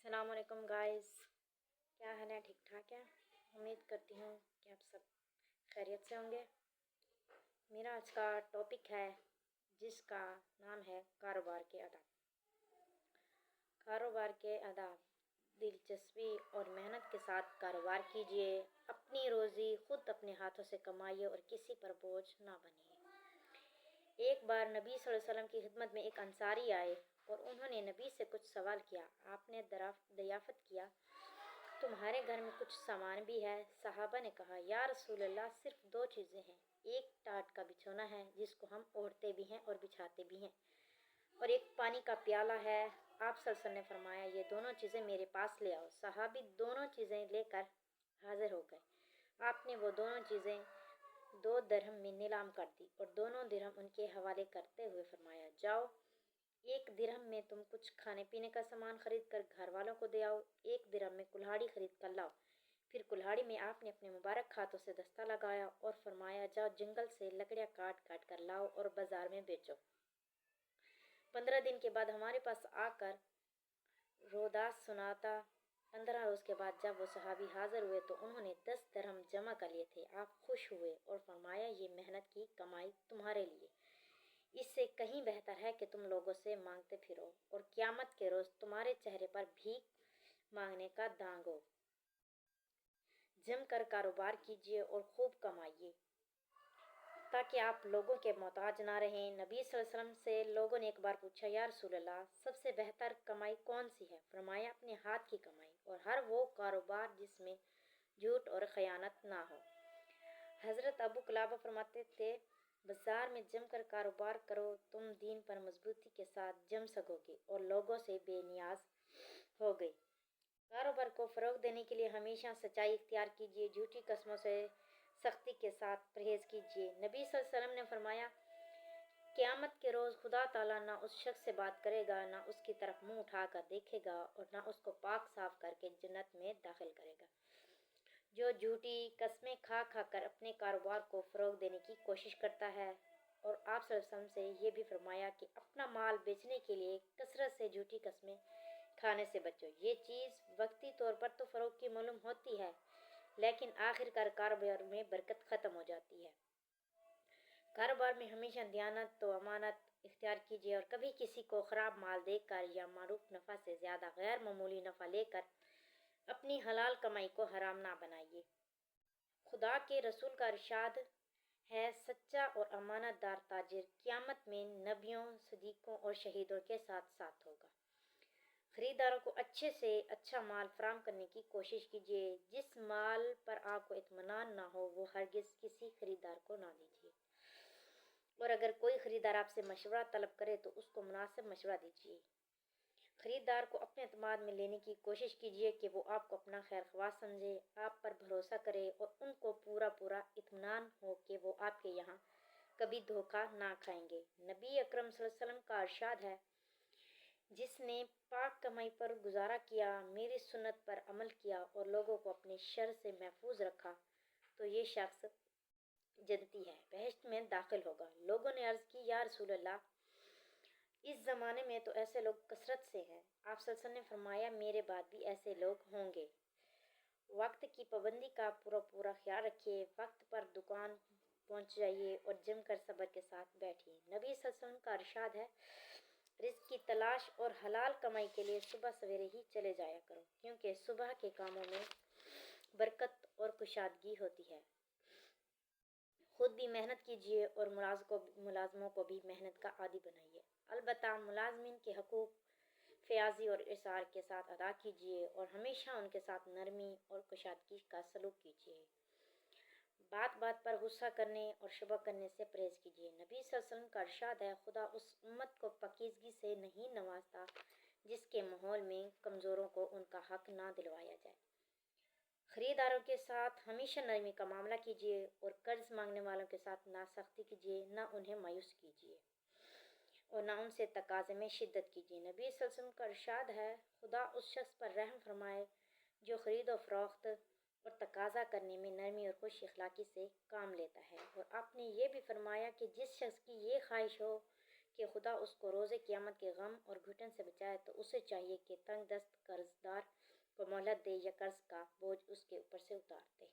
السلام علیکم گائز، کیا حال ہے؟ ٹھیک ٹھاک ہے؟ امید کرتی ہوں کہ آپ سب خیریت سے ہوں گے۔ میرا آج کا ٹاپک ہے جس کا نام ہے کاروبار کے آداب۔ کاروبار کے آداب: دلچسپی اور محنت کے ساتھ کاروبار کیجیے، اپنی روزی خود اپنے ہاتھوں سے کمائیے اور کسی پر بوجھ نہ بنیے۔ ایک بار نبی صلی اللہ علیہ وسلم کی خدمت میں ایک انصاری آئے اور انہوں نے نبی سے کچھ سوال کیا۔ آپ نے دریافت کیا، تمہارے گھر میں کچھ سامان بھی ہے؟ صحابہ نے کہا، یا رسول اللہ، صرف 2 چیزیں ہیں، ایک ٹاٹ کا بچھونا ہے جس کو ہم اوڑھتے بھی ہیں اور بچھاتے بھی ہیں، اور ایک پانی کا پیالہ ہے۔ آپ صلی اللہ علیہ وسلم نے فرمایا، یہ دونوں چیزیں میرے پاس لے آؤ۔ صحابی دونوں چیزیں لے کر حاضر ہو گئے۔ آپ نے وہ دونوں چیزیں 2 درہم میں نیلام کر دی اور دونوں درہم ان کے حوالے کرتے ہوئے فرمایا، جاؤ، 1 درہم میں تم کچھ کھانے پینے کا سامان خرید کر گھر والوں کو دے آؤ، 1 درہم میں کلہاڑی خرید کر لاؤ۔ پھر کلہاڑی میں آپ نے اپنے مبارک ہاتھوں سے دستہ لگایا اور فرمایا، جاؤ، جنگل سے لکڑیاں کاٹ کاٹ کر لاؤ اور بازار میں بیچو۔ 15 دن کے بعد ہمارے پاس آ کر روداد سناتا۔ 15 روز کے بعد جب وہ صحابی حاضر ہوئے تو انہوں نے 10 درہم جمع کر لیے تھے۔ آپ خوش ہوئے اور فرمایا، یہ محنت کی کمائی تمہارے لیے، اس سے کہیں بہتر ہے کہ تم لوگوں سے مانگتے پھرو اور قیامت کے روز تمہارے چہرے پر بھیک مانگنے کا داغ ہو۔ جم کر کاروبار کیجیے اور خوب کمائیے تاکہ آپ لوگوں کے محتاج نہ رہیں۔ نبی صلی اللہ علیہ وسلم سے لوگوں نے ایک بار پوچھا، یا رسول اللہ، سب سے بہتر کمائی کون سی ہے؟ فرمایا، اپنے ہاتھ کی کمائی اور ہر وہ کاروبار جس میں جھوٹ اور خیانت نہ ہو۔ حضرت ابو قلابہ فرماتے تھے، بازار میں جم کر کاروبار کرو، تم دین پر مضبوطی کے ساتھ جم سکو گے اور لوگوں سے بے نیاز ہوگے۔ کاروبار کو فروغ دینے کے لیے ہمیشہ سچائی اختیار کیجیے، جھوٹی قسموں سے سختی کے ساتھ پرہیز کیجیے۔ نبی صلی اللہ علیہ وسلم نے فرمایا، قیامت کے روز خدا تعالیٰ نہ اس شخص سے بات کرے گا، نہ اس کی طرف منہ اٹھا کر دیکھے گا اور نہ اس کو پاک صاف کر کے جنت میں داخل کرے گا، جو جھوٹی قسمیں کھا کھا کر اپنے کاروبار کو فروغ دینے کی کوشش کرتا ہے۔ اور آپ صلی اللہ علیہ وسلم سے یہ بھی فرمایا کہ اپنا مال بیچنے کے لیے کثرت سے جھوٹی قسمیں کھانے سے بچو۔ یہ چیز وقتی طور پر تو فروغ کی معلوم ہوتی ہے، لیکن آخر کار کاروبار میں برکت ختم ہو جاتی ہے۔ کاروبار میں ہمیشہ دیانت و امانت اختیار کیجیے اور کبھی کسی کو خراب مال دے کر یا معروف نفع سے زیادہ غیر معمولی نفع لے کر اپنی حلال کمائی کو حرام نہ بنائیے۔ خدا کے رسول کا ارشاد ہے، سچا اور امانت دار تاجر قیامت میں نبیوں، صدیقوں اور شہیدوں کے ساتھ ساتھ ہوگا۔ خریداروں کو اچھے سے اچھا مال فراہم کرنے کی کوشش کیجیے۔ جس مال پر آپ کو اطمینان نہ ہو وہ ہرگز کسی خریدار کو نہ دیجیے، اور اگر کوئی خریدار آپ سے مشورہ طلب کرے تو اس کو مناسب مشورہ دیجیے۔ خریدار کو اپنے اعتماد میں لینے کی کوشش کیجیے کہ وہ آپ کو اپنا خیر خواہ سمجھے، آپ پر بھروسہ کرے اور ان کو پورا اطمینان ہو کہ وہ آپ کے یہاں کبھی دھوکہ نہ کھائیں گے۔ نبی اکرم صلی اللہ علیہ وسلم کا ارشاد ہے، جس نے پاک کمائی پر گزارا کیا، میری سنت پر عمل کیا اور لوگوں کو اپنے شر سے محفوظ رکھا تو یہ شخص جنتی ہے، بہشت میں داخل ہوگا۔ لوگوں نے عرض کی، یا رسول اللہ، اس زمانے میں تو ایسے لوگ کثرت سے ہیں۔ آپ صلی اللہ علیہ وسلم نے فرمایا، میرے بعد بھی ایسے لوگ ہوں گے۔ وقت کی پابندی کا پورا خیال رکھیے، وقت پر دکان پہنچ جائیے اور جم کر صبر کے ساتھ بیٹھیے۔ نبی صلی اللہ علیہ وسلم کا ارشاد ہے، رزق کی تلاش اور حلال کمائی کے لیے صبح سویرے ہی چلے جایا کرو، کیونکہ صبح کے کاموں میں برکت اور کشادگی ہوتی ہے۔ خود بھی محنت کیجیے اور ملازموں کو بھی محنت کا عادی بنائیے۔ البتہ ملازمین کے حقوق فیاضی اور احتساب کے ساتھ ادا کیجیے اور ہمیشہ ان کے ساتھ نرمی اور کشادگی کا سلوک کیجیے۔ بات بات پر غصہ کرنے اور شبہ کرنے سے پرہیز کیجیے۔ نبی صلی اللہ علیہ وسلم کا ارشاد ہے، خدا اس امت کو پاکیزگی سے نہیں نوازتا جس کے ماحول میں کمزوروں کو ان کا حق نہ دلوایا جائے۔ خریداروں کے ساتھ ہمیشہ نرمی کا معاملہ کیجیے اور قرض مانگنے والوں کے ساتھ نہ سختی کیجیے، نہ انہیں مایوس کیجیے اور نہ ان سے تقاضے میں شدت کیجیے۔ نبی صلی اللہ علیہ وسلم کا ارشاد ہے، خدا اس شخص پر رحم فرمائے جو خرید و فروخت اور تقاضا کرنے میں نرمی اور خوش اخلاقی سے کام لیتا ہے۔ اور آپ نے یہ بھی فرمایا کہ جس شخص کی یہ خواہش ہو کہ خدا اس کو روز قیامت کے غم اور گھٹن سے بچائے تو اسے چاہیے کہ تنگ دست قرض دار کو مہلت دے یا قرض کا بوجھ اس کے اوپر سے اتار دے۔